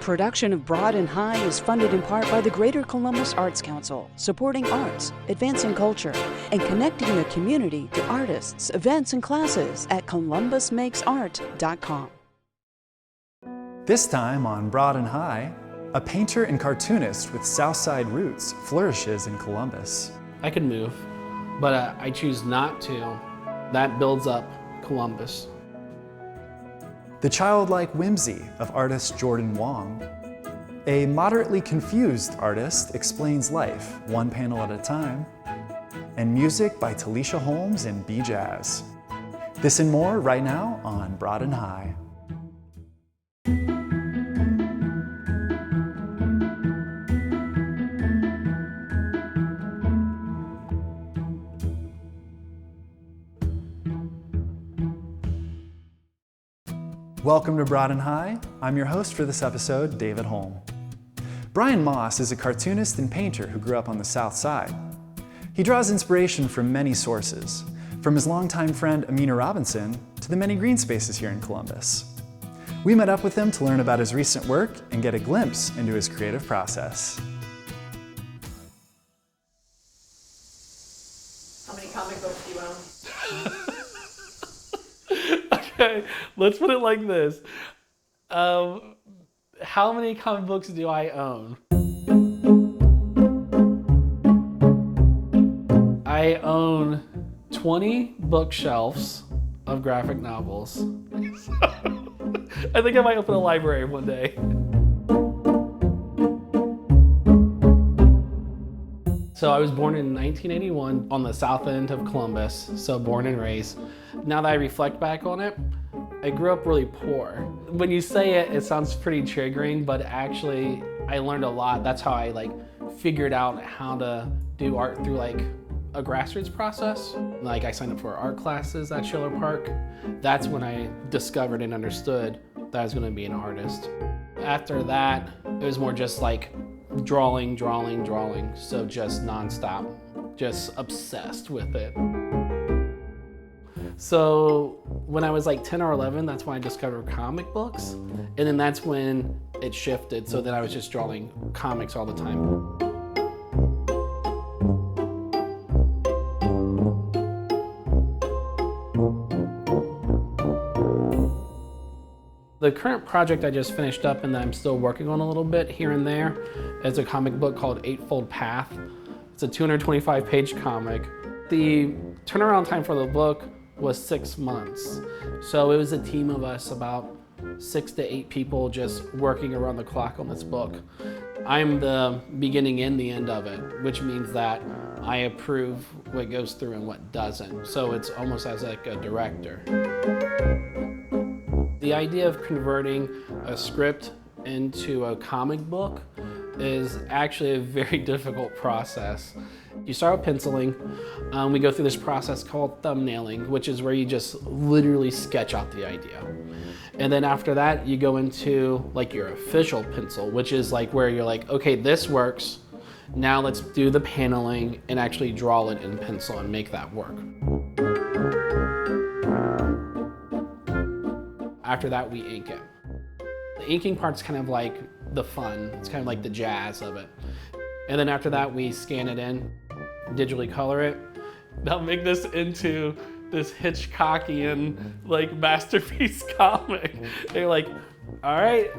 Production of Broad and High is funded in part by the Greater Columbus Arts Council, supporting arts, advancing culture, and connecting the community to artists, events, and classes at columbusmakesart.com. This time on Broad and High, a painter and cartoonist with Southside roots flourishes in Columbus. I could move, but I choose not to. That builds up Columbus. The childlike whimsy of artist Jordan Wong. A moderately confused artist explains life, one panel at a time. And music by Talisha Holmes and B-Jazz. This and more right now on Broad and High. Welcome to Broad and High. I'm your host for this episode, David Holm. Brian Moss is a cartoonist and painter who grew up on the South Side. He draws inspiration from many sources, from his longtime friend Amina Robinson to the many green spaces here in Columbus. We met up with him to learn about his recent work and get a glimpse into his creative process. How many comic books do you own? Okay, let's put it like this. How many comic books do I own? I own 20 bookshelves of graphic novels. I think I might open a library one day. So I was born in 1981 on the south end of Columbus, so born and raised. Now that I reflect back on it, I grew up really poor. When you say it, it sounds pretty triggering, but actually I learned a lot. That's how I figured out how to do art through a grassroots process. I signed up for art classes at Schiller Park. That's when I discovered and understood that I was gonna be an artist. After that, it was more just drawing. So just nonstop, just obsessed with it. So when I was 10 or 11, that's when I discovered comic books. And then that's when it shifted. So then I was just drawing comics all the time. The current project I just finished up and that I'm still working on a little bit here and there is a comic book called Eightfold Path. It's a 225-page comic. The turnaround time for the book was 6 months. So it was a team of us, about 6 to 8 people just working around the clock on this book. I'm the beginning and the end of it, which means that I approve what goes through and what doesn't. So it's almost as a director. The idea of converting a script into a comic book is actually a very difficult process. You start with penciling. We go through this process called thumbnailing, which is where you just literally sketch out the idea. And then after that, you go into your official pencil, which is where you're okay, this works. Now let's do the paneling and actually draw it in pencil and make that work. After that, we ink it. The inking part's kind of the fun. It's kind of the jazz of it. And then after that, we scan it in, digitally color it. Now make this into this Hitchcockian masterpiece comic. They're all right,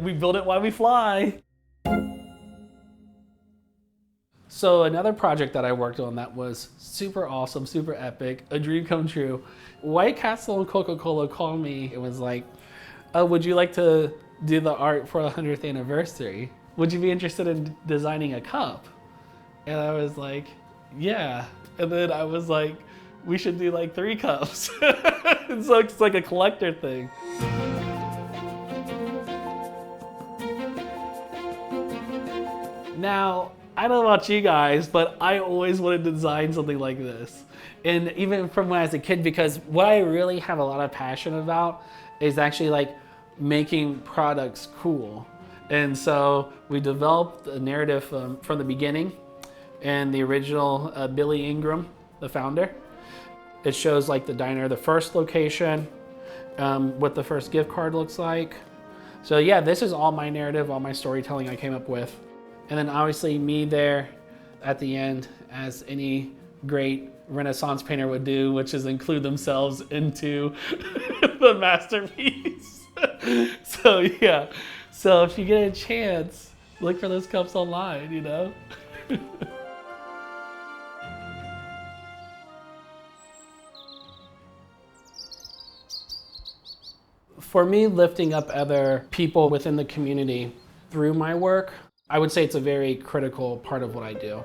we build it while we fly. So another project that I worked on that was super awesome, super epic, a dream come true. White Castle and Coca-Cola called me. It was oh, would you like to do the art for the 100th anniversary? Would you be interested in designing a cup? And I was yeah. And then I was we should do 3 cups. So it's a collector thing. Now, I don't know about you guys, but I always wanted to design something like this. And even from when I was a kid, because what I really have a lot of passion about is actually making products cool. And so we developed a narrative from the beginning, and the original Billy Ingram, the founder. It shows the diner, the first location, what the first gift card looks like, So yeah, this is all my narrative, all my storytelling I came up with. And then obviously me there at the end, as any great Renaissance painter would do, which is include themselves into the masterpiece. So yeah, so if you get a chance, look for those cups online, you know? For me, lifting up other people within the community through my work, I would say it's a very critical part of what I do.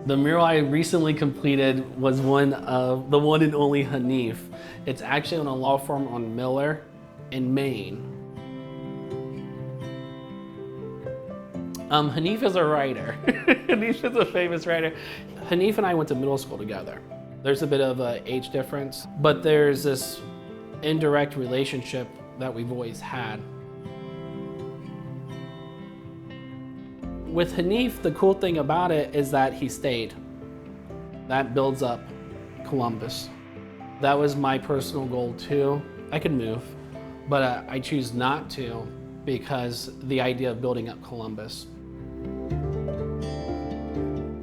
The mural I recently completed was one of the one and only Hanif. It's actually on a law firm on Miller in Maine. Hanif is a writer. Hanif is a famous writer. Hanif and I went to middle school together. There's a bit of an age difference, but there's this indirect relationship that we've always had. With Hanif, the cool thing about it is that he stayed. That builds up Columbus. That was my personal goal too. I could move, but I choose not to because the idea of building up Columbus.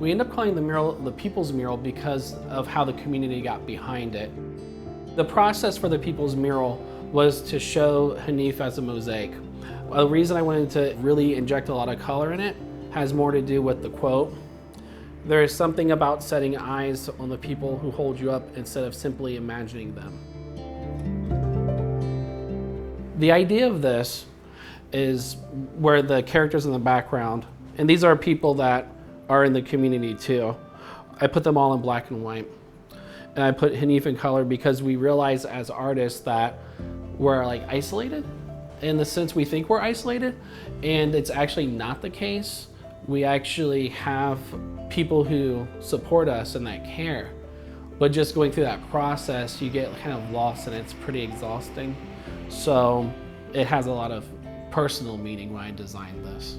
We end up calling the mural the People's Mural because of how the community got behind it. The process for the People's Mural was to show Hanif as a mosaic. The reason I wanted to really inject a lot of color in it has more to do with the quote. There is something about setting eyes on the people who hold you up instead of simply imagining them. The idea of this is where the characters in the background, and these are people that are in the community too. I put them all in black and white. And I put Hanif in color because we realize as artists that we're like isolated in the sense we think we're isolated, and it's actually not the case. We actually have people who support us and that care. But just going through that process, you get kind of lost and it's pretty exhausting. So it has a lot of personal meaning when I designed this.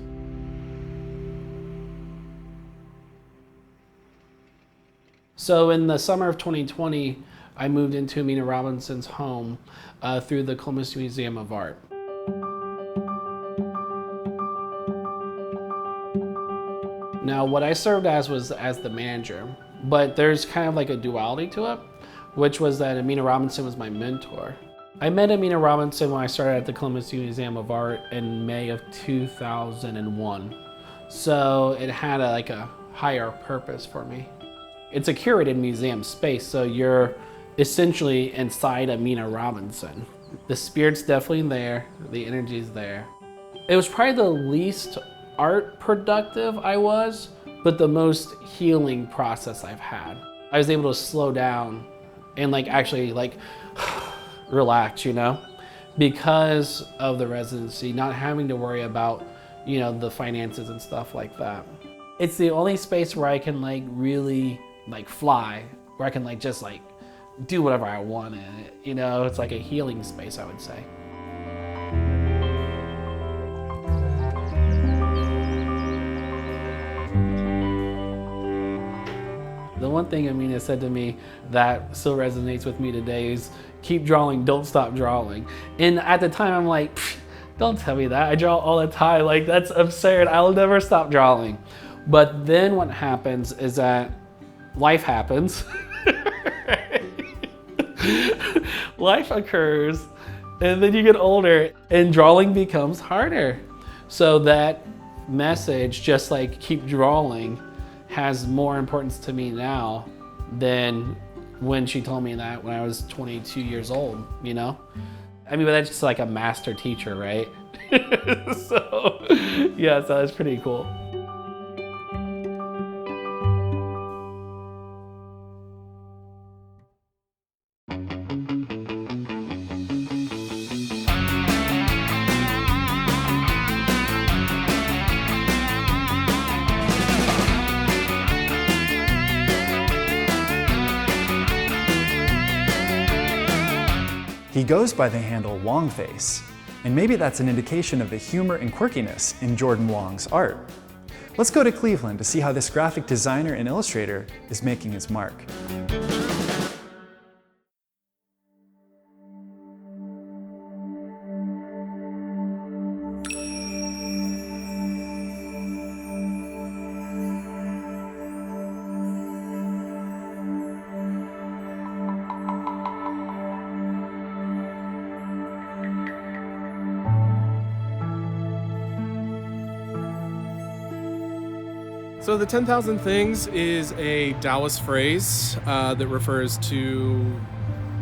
So in the summer of 2020, I moved into Amina Robinson's home through the Columbus Museum of Art. Now what I served as was as the manager, but there's kind of like a duality to it, which was that Amina Robinson was my mentor. I met Amina Robinson when I started at the Columbus Museum of Art in May of 2001. So it had a higher purpose for me. It's a curated museum space, so you're essentially inside Amina Robinson. The spirit's definitely there, the energy's there. It was probably the least art productive I was, but the most healing process I've had. I was able to slow down and actually relax, you know, because of the residency, not having to worry about, you know, the finances and stuff like that. It's the only space where I can really fly, where I can just do whatever I want in it. You know, it's like a healing space, I would say. The one thing Amina said to me that still resonates with me today is keep drawing, don't stop drawing. And at the time I'm like, don't tell me that. I draw all the time. That's absurd. I'll never stop drawing. But then what happens is that life happens. Life occurs, and then you get older and drawing becomes harder. So that message, just keep drawing, has more importance to me now than when she told me that when I was 22 years old, you know? I mean, but that's just a master teacher, right? So that's pretty cool. He goes by the handle Wongface, and maybe that's an indication of the humor and quirkiness in Jordan Wong's art. Let's go to Cleveland to see how this graphic designer and illustrator is making his mark. So the 10,000 things is a Taoist phrase that refers to,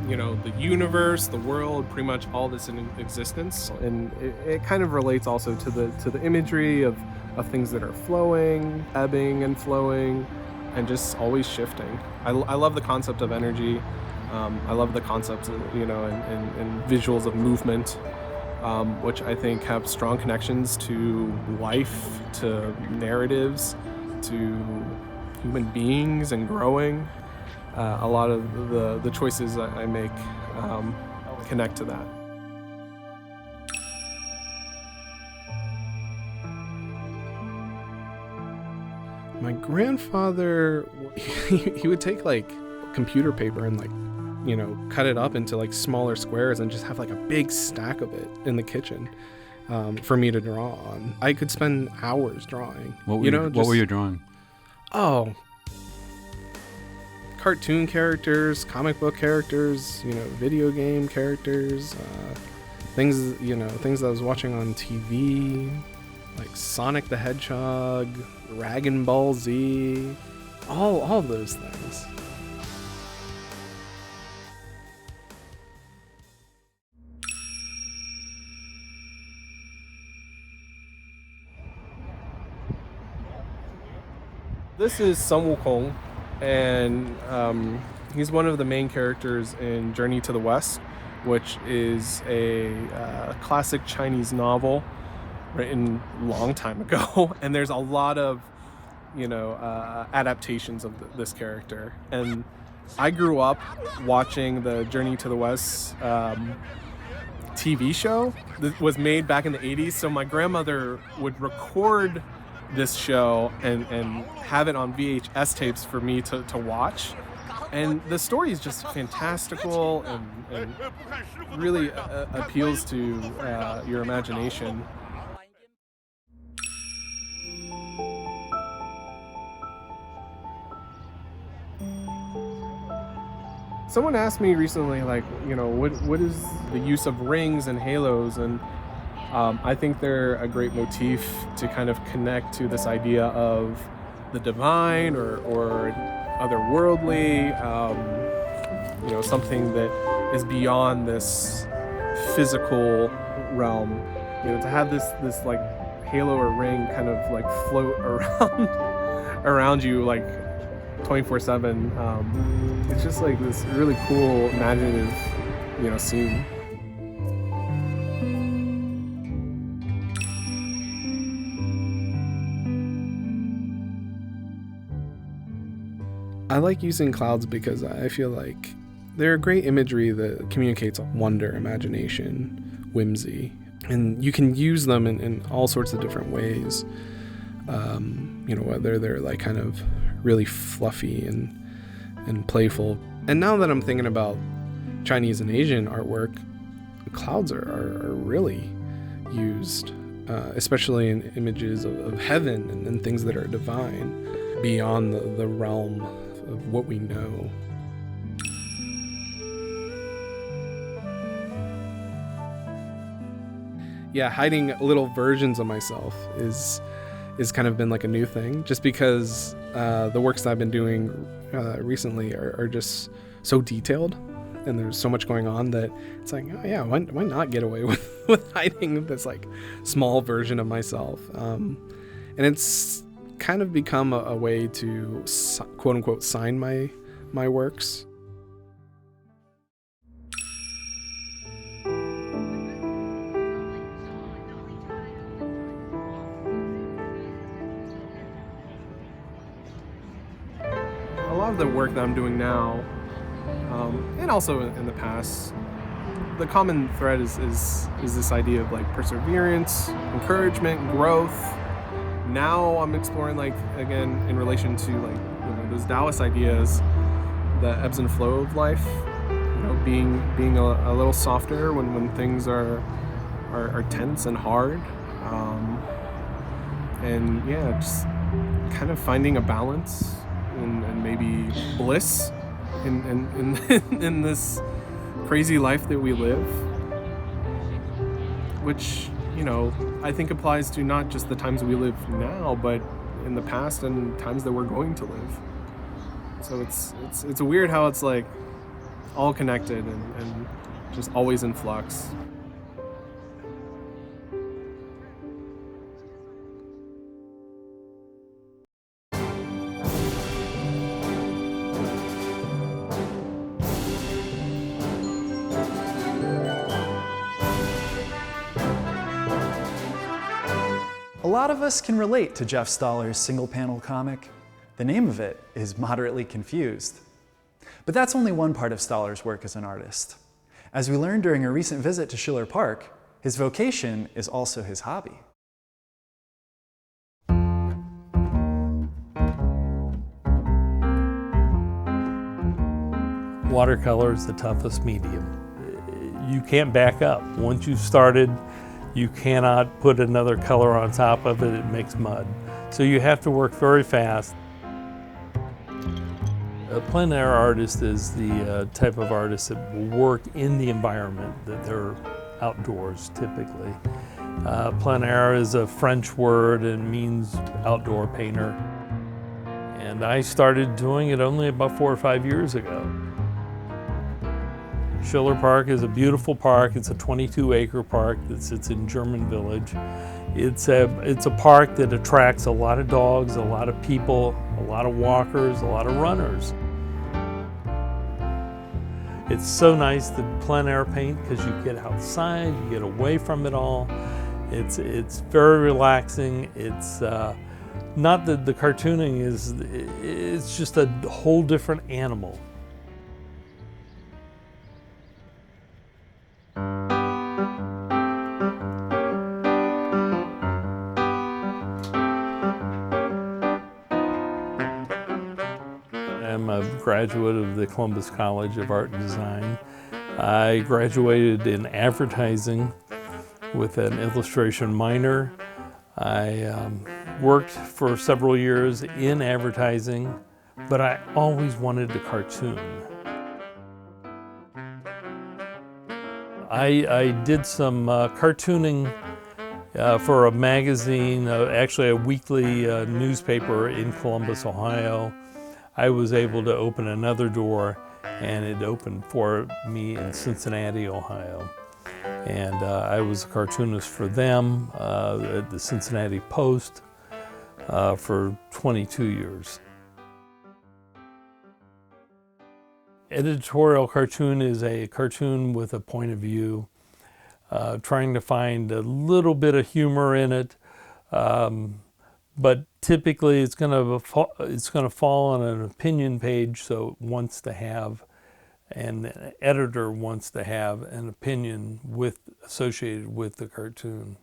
the universe, the world, pretty much all that's in existence, and it kind of relates also to the imagery of things that are flowing, ebbing and flowing, and just always shifting. I love the concept of energy. I love the concepts of, and visuals of movement, which I think have strong connections to life, to narratives, to human beings and growing. A lot of the choices I make connect to that. My grandfather, he would take like computer paper and cut it up into like smaller squares and just have like a big stack of it in the kitchen for me to draw on. I could spend hours drawing. What were you drawing? Oh, cartoon characters, comic book characters, video game characters, things that I was watching on TV, like Sonic the Hedgehog, Dragon Ball Z, all those things. This is Sun Wukong, and he's one of the main characters in Journey to the West, which is a classic Chinese novel written a long time ago. And there's a lot of, adaptations of this character. And I grew up watching the Journey to the West TV show that was made back in the 80s. So my grandmother would record this show and have it on VHS tapes for me to watch, and the story is just fantastical and really appeals to your imagination. Someone asked me recently, what is the use of rings and halos, and I think they're a great motif to kind of connect to this idea of the divine or otherworldly, something that is beyond this physical realm. To have this like halo or ring kind of like float around you like 24/7. It's just like this really cool, imaginative, scene. I like using clouds because I feel like they're a great imagery that communicates wonder, imagination, whimsy, and you can use them in all sorts of different ways. Whether they're like kind of really fluffy and playful. And now that I'm thinking about Chinese and Asian artwork, clouds are really used, especially in images of heaven and things that are divine, beyond the realm of what we know. Yeah, hiding little versions of myself is kind of been like a new thing, just because the works that I've been doing recently are just so detailed, and there's so much going on that it's like, oh yeah, why not get away with hiding this like small version of myself? And it's kind of become a way to quote unquote sign my works. A lot of the work that I'm doing now, and also in the past, the common thread is this idea of like perseverance, encouragement, growth. Now I'm exploring, like, again, in relation to like those Taoist ideas, the ebbs and flow of life, being a little softer when things are tense and hard, and yeah, just kind of finding a balance and maybe bliss in this crazy life that we live, which I think applies to not just the times we live now, but in the past and times that we're going to live. So it's weird how it's like all connected and just always in flux. A lot of us can relate to Jeff Stahler's single-panel comic. The name of it is Moderately Confused. But that's only one part of Stahler's work as an artist. As we learned during a recent visit to Schiller Park, his vocation is also his hobby. Watercolor is the toughest medium. You can't back up. Once you've started, you cannot put another color on top of it, it makes mud. So you have to work very fast. A plein air artist is the type of artist that will work in the environment, that they're outdoors typically. Plein air is a French word and means outdoor painter. And I started doing it only about 4 or 5 years ago. Schiller Park is a beautiful park. It's a 22-acre park that sits in German Village. It's a park that attracts a lot of dogs, a lot of people, a lot of walkers, a lot of runners. It's so nice to plein air paint because you get outside, you get away from it all. It's very relaxing. It's not that the cartooning is, it's just a whole different animal. I'm a graduate of the Columbus College of Art and Design. I graduated in advertising with an illustration minor. I worked for several years in advertising, but I always wanted to cartoon. I did some cartooning for a magazine, actually a weekly newspaper in Columbus, Ohio. I was able to open another door, and it opened for me in Cincinnati, Ohio. And I was a cartoonist for them at the Cincinnati Post for 22 years. Editorial cartoon is a cartoon with a point of view, trying to find a little bit of humor in it. But typically it's going to fall on an opinion page, so it wants to have, and the editor wants to have an opinion associated with the cartoon.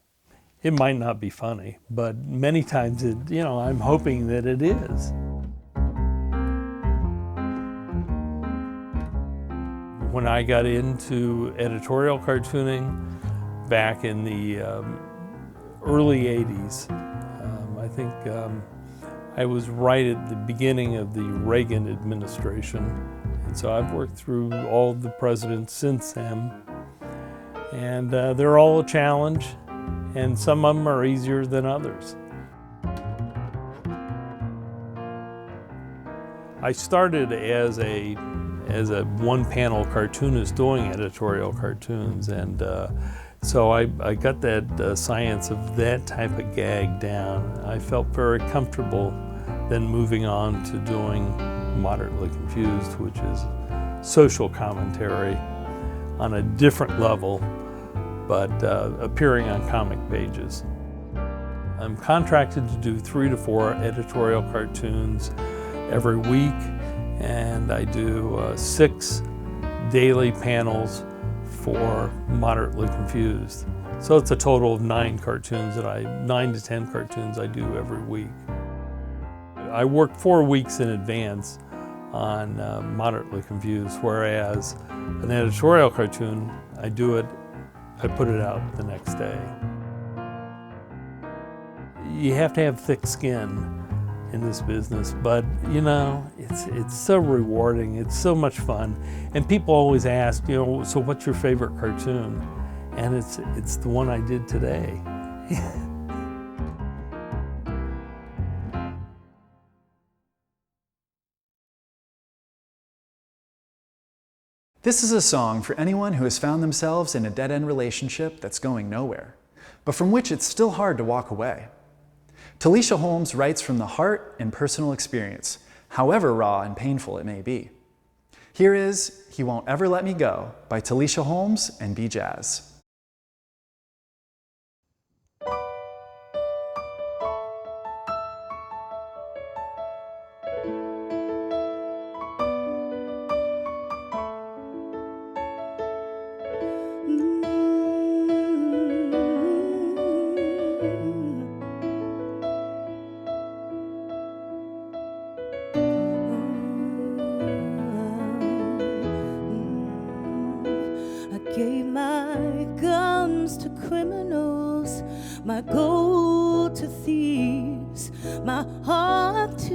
It might not be funny, but many times I'm hoping that it is. When I got into editorial cartooning back in the early 80s, I think I was right at the beginning of the Reagan administration. And so I've worked through all the presidents since then. And they're all a challenge, and some of them are easier than others. I started as a one-panel cartoonist doing editorial cartoons, and so I got that science of that type of gag down. I felt very comfortable then moving on to doing Moderately Confused, which is social commentary on a different level, but appearing on comic pages. I'm contracted to do 3 to 4 editorial cartoons every week, and I do 6 daily panels for Moderately Confused. So it's a total of 9 cartoons 9 to 10 cartoons I do every week. I work 4 weeks in advance on Moderately Confused, whereas an editorial cartoon, I put it out the next day. You have to have thick skin in this business, but it's so rewarding, it's so much fun. And people always ask, so what's your favorite cartoon? And it's the one I did today. This is a song for anyone who has found themselves in a dead-end relationship that's going nowhere, but from which it's still hard to walk away. Talisha Holmes writes from the heart and personal experience, however raw and painful it may be. Here is He Won't Ever Let Me Go by Talisha Holmes and B Jazz. Gave my guns to criminals, my gold to thieves, my heart to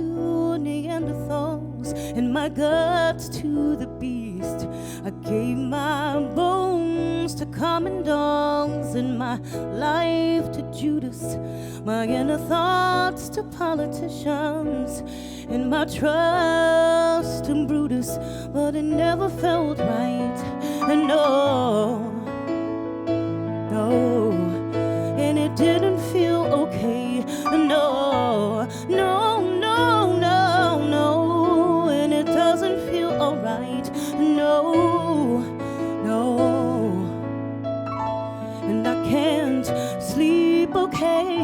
Neanderthals, and my guts to the beast. I gave my bones to common dogs, and my life to Judas, my inner thoughts to politicians, and my trust to Brutus, but it never felt right. No, no, and it didn't feel okay. No, no, no, no, no, and it doesn't feel alright. No, no, and I can't sleep okay.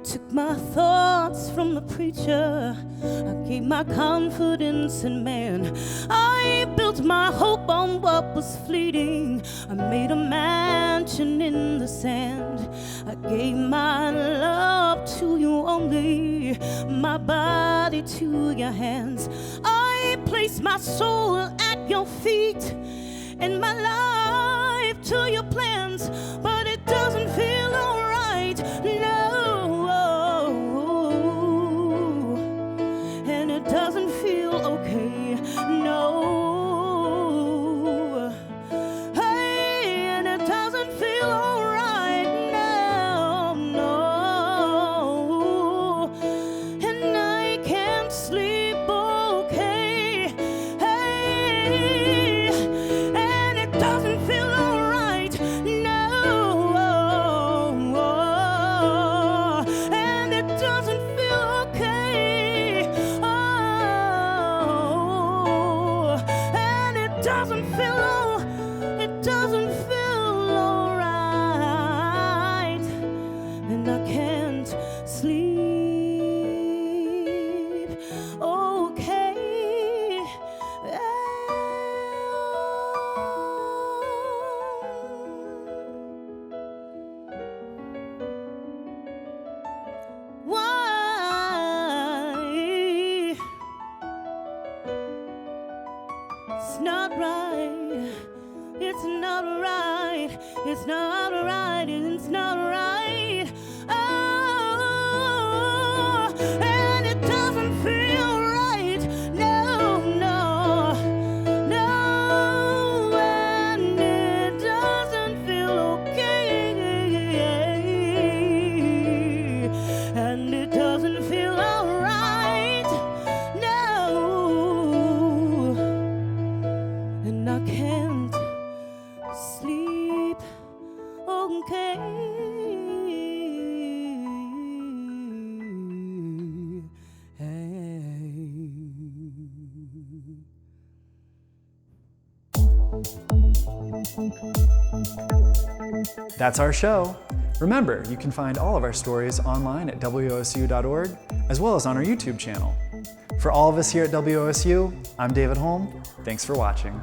Took my thoughts from the preacher, I gave my confidence in man. I built my hope on what was fleeting, I made a mansion in the sand. I gave my love to you only, my body to your hands. I placed my soul at your feet, and my life to your plans, but it doesn't feel alright, no. Doesn't feel okay, no. Hey, and it doesn't feel alright, no, no. And I can't sleep okay, hey, and it doesn't feel alright, no. And it doesn't feel okay. It doesn't feel alright, and I can't sleep okay. Why? It's not right. It's not right. It's not right. It's not right. Oh, and it doesn't feel right. No, no, no, and it doesn't feel okay, and it doesn't feel alright. No. And I can't sleep okay. That's our show. Remember, you can find all of our stories online at wosu.org, as well as on our YouTube channel. For all of us here at WOSU, I'm David Holm. Thanks for watching.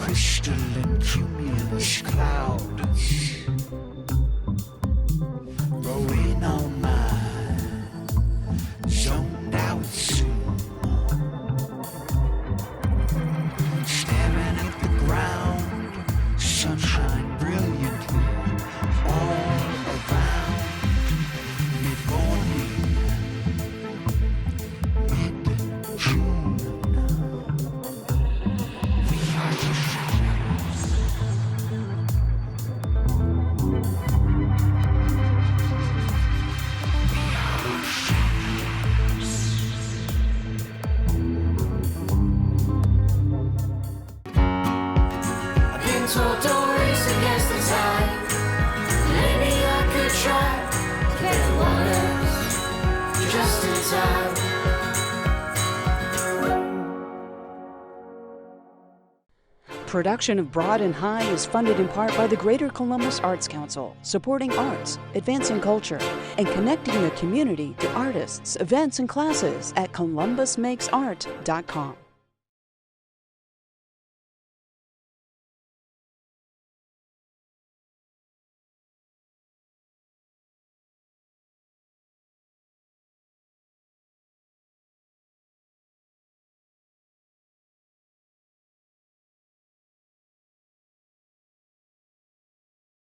crystalline cumulus clouds rolling on my zoned out zoom, staring at the ground, sunshine brilliantly all around. Mid-morning, mid-June, we are the shadows. We are the shadows. I've been told don't race against the tide. Maybe I could try to get the waters just in time. Production of Broad and High is funded in part by the Greater Columbus Arts Council, supporting arts, advancing culture, and connecting the community to artists, events, and classes at columbusmakesart.com.